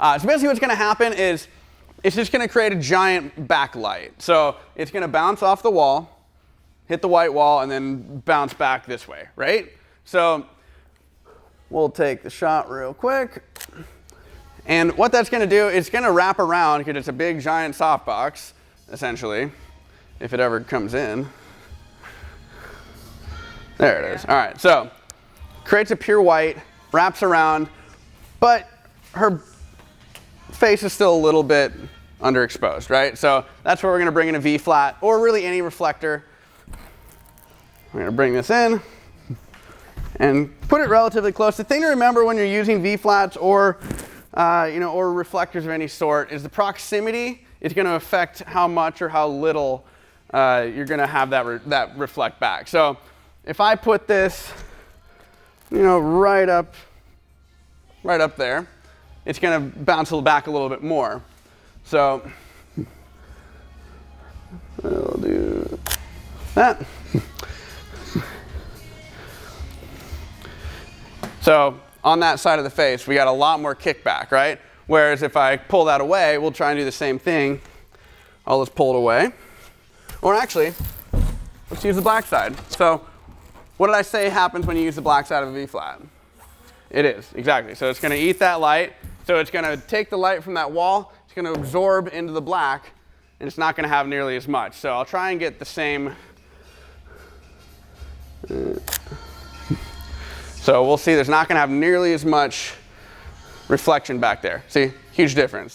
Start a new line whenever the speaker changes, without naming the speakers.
So basically what's going to happen is it's just going to create a giant backlight. So it's going to bounce off the wall, hit the white wall, and then bounce back this way, right? So we'll take the shot real quick. And what that's going to do is going to wrap around, because it's a big giant softbox, essentially, if it ever comes in. There it is. All right, so creates a pure white, wraps around, but her face is still a little bit underexposed, right? So that's where we're going to bring in a V flat, or really any reflector. We're going to bring this in and put it relatively close. The thing to remember when you're using V flats or or reflectors of any sort is the proximity is going to affect how much or how little you're going to have that reflect back. So if I put this, right up there, it's going to bounce back a little bit more. So I'll do that. So on that side of the face, we got a lot more kickback, right? Whereas if I pull that away, we'll try and do the same thing. I'll just pull it away. Or actually, let's use the black side. So what did I say happens when you use the black side of a V-flat? It is, exactly. So it's going to eat that light. So it's going to take the light from that wall. It's going to absorb into the black, and it's not going to have nearly as much. So I'll try and get the same. So we'll see there's not going to have nearly as much reflection back there. See, huge difference.